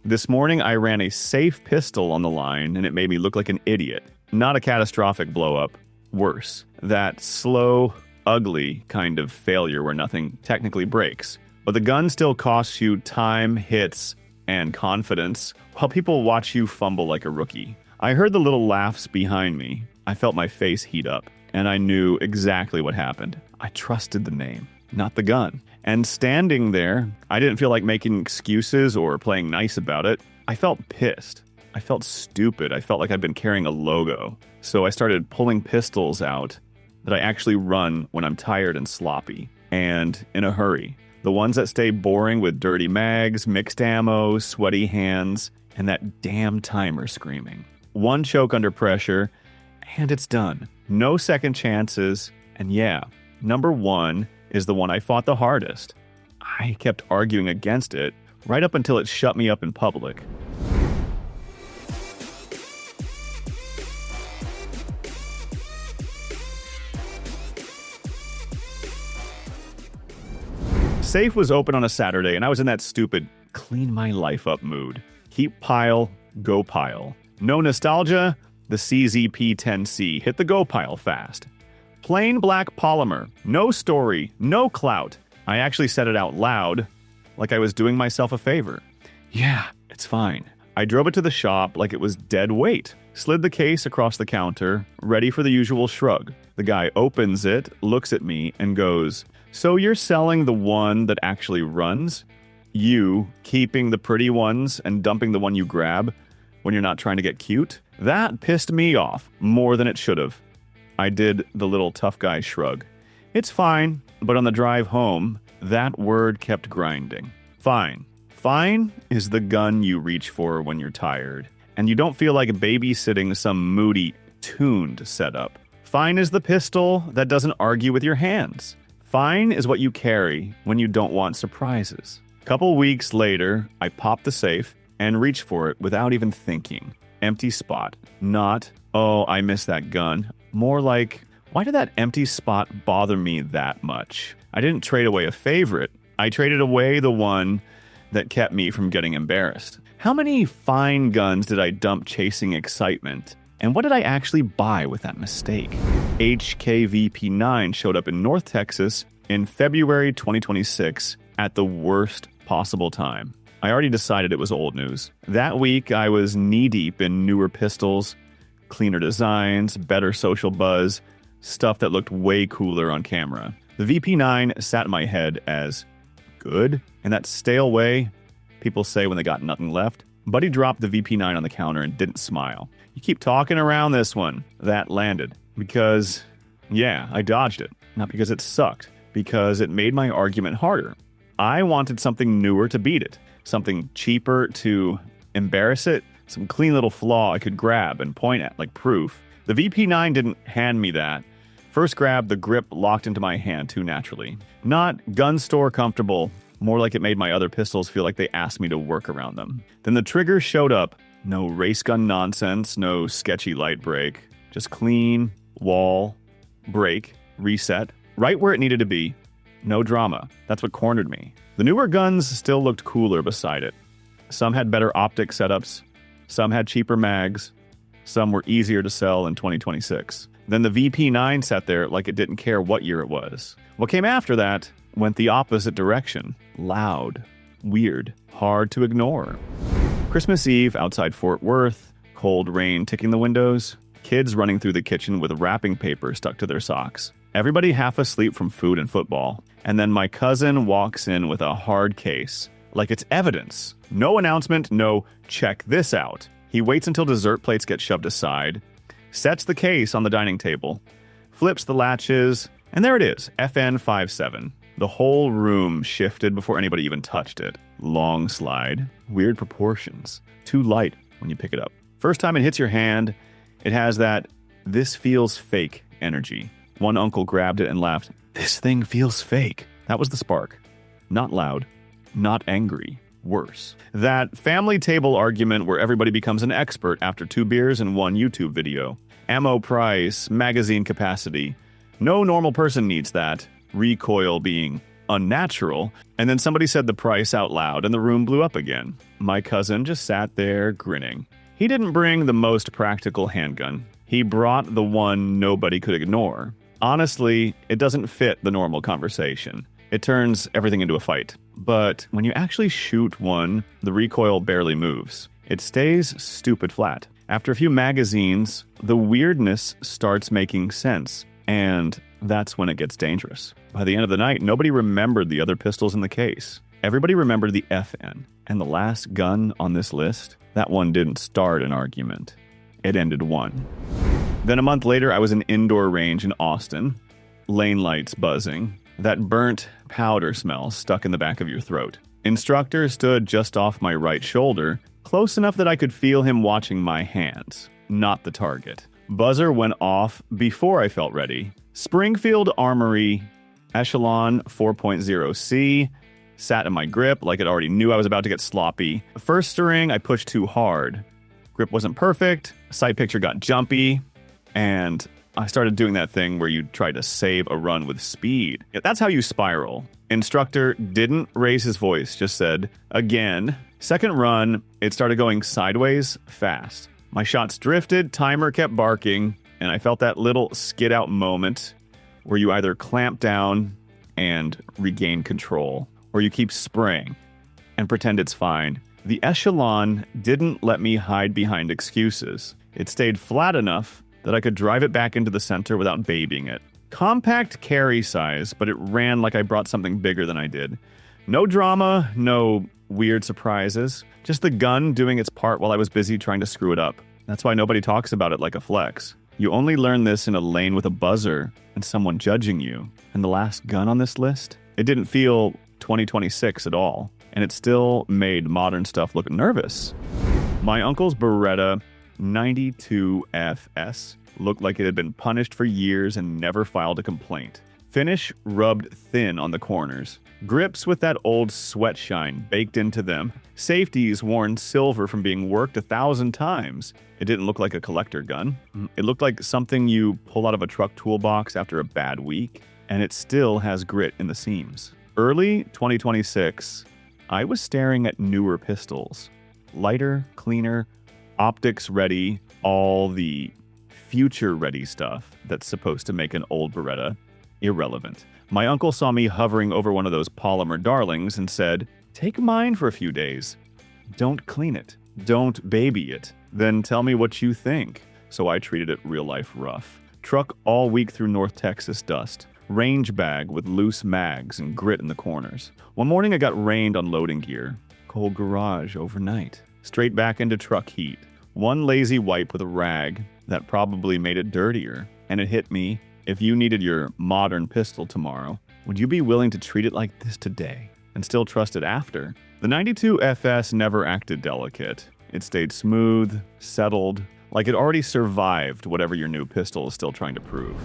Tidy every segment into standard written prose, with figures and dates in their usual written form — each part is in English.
This morning, I ran a safe pistol on the line, and it made me look like an idiot. Not a catastrophic blow-up. Worse. That slow, ugly kind of failure where nothing technically breaks. But the gun still costs you time, hits, and confidence, while people watch you fumble like a rookie. I heard the little laughs behind me. I felt my face heat up, and I knew exactly what happened. I trusted the name, not the gun. And standing there, I didn't feel like making excuses or playing nice about it. I felt pissed. I felt stupid. I felt like I'd been carrying a logo. So I started pulling pistols out that I actually run when I'm tired and sloppy, and in a hurry. The ones that stay boring with dirty mags, mixed ammo, sweaty hands, and that damn timer screaming. One choke under pressure, and it's done. No second chances, and yeah, number one is the one I fought the hardest. I kept arguing against it right up until it shut me up in public. Safe was open on a Saturday, and I was in that stupid clean my life up mood. Keep pile, go pile. No nostalgia, the CZP-10C hit the go pile fast. Plain black polymer, no story, no clout. I actually said it out loud, like I was doing myself a favor. Yeah, it's fine. I drove it to the shop like it was dead weight. Slid the case across the counter, ready for the usual shrug. The guy opens it, looks at me, and goes, "So you're selling the one that actually runs? You keeping the pretty ones and dumping the one you grab when you're not trying to get cute?" That pissed me off more than it should have. I did the little tough guy shrug. It's fine, but on the drive home, that word kept grinding. Fine. Fine is the gun you reach for when you're tired, and you don't feel like babysitting some moody, tuned setup. Fine is the pistol that doesn't argue with your hands. Fine is what you carry when you don't want surprises. Couple weeks later, I popped the safe and reached for it without even thinking. Empty spot. Not, oh, I miss that gun. More like, why did that empty spot bother me that much? I didn't trade away a favorite. I traded away the one that kept me from getting embarrassed. How many fine guns did I dump chasing excitement? And what did I actually buy with that mistake? HKVP9 showed up in North Texas in February 2026 at the worst possible time. I already decided it was old news. That week, I was knee-deep in newer pistols, cleaner designs, better social buzz, stuff that looked way cooler on camera. The VP9 sat in my head as good, in that stale way people say when they got nothing left. Buddy dropped the VP9 on the counter and didn't smile. You keep talking around this one. That landed. Because, yeah, I dodged it. Not because it sucked. Because it made my argument harder. I wanted something newer to beat it. Something cheaper to embarrass it. Some clean little flaw I could grab and point at like proof. The VP9 didn't hand me that. First grab, the grip locked into my hand too naturally. Not gun store comfortable. More like it made my other pistols feel like they asked me to work around them. Then the trigger showed up. No race gun nonsense, no sketchy light break. Just clean, wall, break, reset. Right where it needed to be. No drama. That's what cornered me. The newer guns still looked cooler beside it. Some had better optic setups. Some had cheaper mags. Some were easier to sell in 2026. Then the VP9 sat there like it didn't care what year it was. What came after that went the opposite direction. Loud, weird, hard to ignore. Christmas Eve outside Fort Worth, cold rain ticking the windows, kids running through the kitchen with wrapping paper stuck to their socks. Everybody half asleep from food and football. And then my cousin walks in with a hard case, like it's evidence. No announcement, no check this out. He waits until dessert plates get shoved aside, sets the case on the dining table, flips the latches, and there it is, FN57. The whole room shifted before anybody even touched it. Long slide, weird proportions, too light when you pick it up. First time it hits your hand, it has that "this feels fake" energy. One uncle grabbed it and laughed, "This thing feels fake." That was the spark. Not loud, not angry, worse. That family table argument where everybody becomes an expert after 2 beers and 1 YouTube video. Ammo price, magazine capacity. No normal person needs that. Recoil being unnatural. And then somebody said the price out loud and the room blew up again. My cousin just sat there grinning. He didn't bring the most practical handgun. He brought the one nobody could ignore. Honestly, it doesn't fit the normal conversation. It turns everything into a fight. But when you actually shoot one, the recoil barely moves. It stays stupid flat. After a few magazines, the weirdness starts making sense, and that's when it gets dangerous. By the end of the night, nobody remembered the other pistols in the case. Everybody remembered the FN, and the last gun on this list, that one didn't start an argument. It ended one. Then a month later, I was in an indoor range in Austin, lane lights buzzing, that burnt powder smell stuck in the back of your throat. Instructor stood just off my right shoulder, close enough that I could feel him watching my hands, not the target. Buzzer went off before I felt ready. Springfield Armory Echelon 4.0C sat in my grip like it already knew I was about to get sloppy. First stirring, I pushed too hard. Grip wasn't perfect, sight picture got jumpy, and I started doing that thing where you try to save a run with speed. That's how you spiral. Instructor didn't raise his voice, just said, again. Second run, it started going sideways fast. My shots drifted, timer kept barking, and I felt that little skid out moment where you either clamp down and regain control, or you keep spraying and pretend it's fine. The Echelon didn't let me hide behind excuses. It stayed flat enough that I could drive it back into the center without babying it. Compact carry size, but it ran like I brought something bigger than I did. No drama, no weird surprises. Just the gun doing its part while I was busy trying to screw it up. That's why nobody talks about it like a flex. You only learn this in a lane with a buzzer and someone judging you. And the last gun on this list? It didn't feel 2026 at all. And it still made modern stuff look nervous. My uncle's Beretta 92FS looked like it had been punished for years and never filed a complaint. Finish rubbed thin on the corners. Grips with that old sweat shine baked into them. Safeties worn silver from being worked 1,000 times. It didn't look like a collector gun. It looked like something you pull out of a truck toolbox after a bad week, and it still has grit in the seams. Early 2026, I was staring at newer pistols. Lighter, cleaner, optics ready, all the future ready stuff that's supposed to make an old Beretta irrelevant. My uncle saw me hovering over one of those polymer darlings and said, "Take mine for a few days. Don't clean it. Don't baby it. Then tell me what you think." So I treated it real life rough. Truck all week through North Texas dust. Range bag with loose mags and grit in the corners. One morning I got rained on loading gear. Cold garage overnight. Straight back into truck heat. One lazy wipe with a rag that probably made it dirtier. And it hit me. If you needed your modern pistol tomorrow, would you be willing to treat it like this today and still trust it after? The 92FS never acted delicate. It stayed smooth, settled, like it already survived whatever your new pistol is still trying to prove.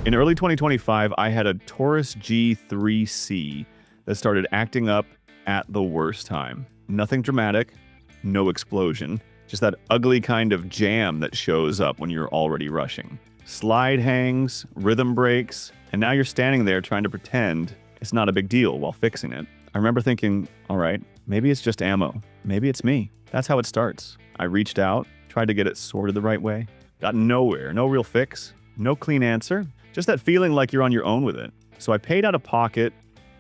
In early 2025, I had a Taurus G3C that started acting up at the worst time. Nothing dramatic, no explosion, just that ugly kind of jam that shows up when you're already rushing. Slide hangs, rhythm breaks, and now you're standing there trying to pretend it's not a big deal while fixing it. I remember thinking, all right, maybe it's just ammo. Maybe it's me. That's how it starts. I reached out, tried to get it sorted the right way. Got nowhere, no real fix, no clean answer. Just that feeling like you're on your own with it. So I paid out of pocket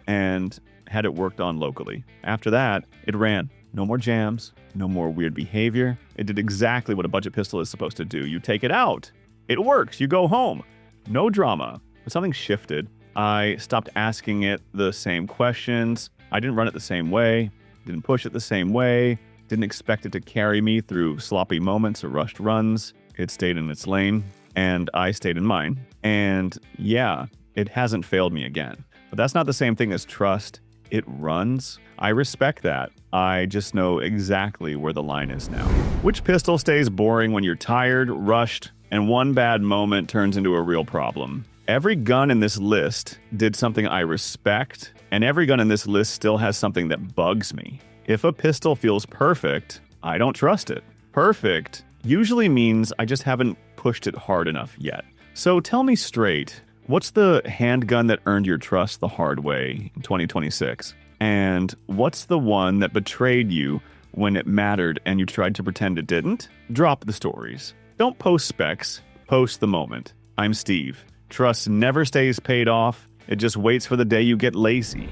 and had it worked on locally. After that, it ran. No more jams, no more weird behavior. It did exactly what a budget pistol is supposed to do. You take it out. It works. You go home. No drama. But something shifted. I stopped asking it the same questions. I didn't run it the same way. Didn't push it the same way. Didn't expect it to carry me through sloppy moments or rushed runs. It stayed in its lane, and I stayed in mine. And yeah, it hasn't failed me again. But that's not the same thing as trust. It runs. I respect that. I just know exactly where the line is now. Which pistol stays boring when you're tired, rushed, and one bad moment turns into a real problem? Every gun in this list did something I respect, and every gun in this list still has something that bugs me. If a pistol feels perfect, I don't trust it. Perfect usually means I just haven't pushed it hard enough yet. So tell me straight, what's the handgun that earned your trust the hard way in 2026? And what's the one that betrayed you when it mattered and you tried to pretend it didn't? Drop the stories. Don't post specs, post the moment. I'm Steve. Trust never stays paid off. It just waits for the day you get lazy.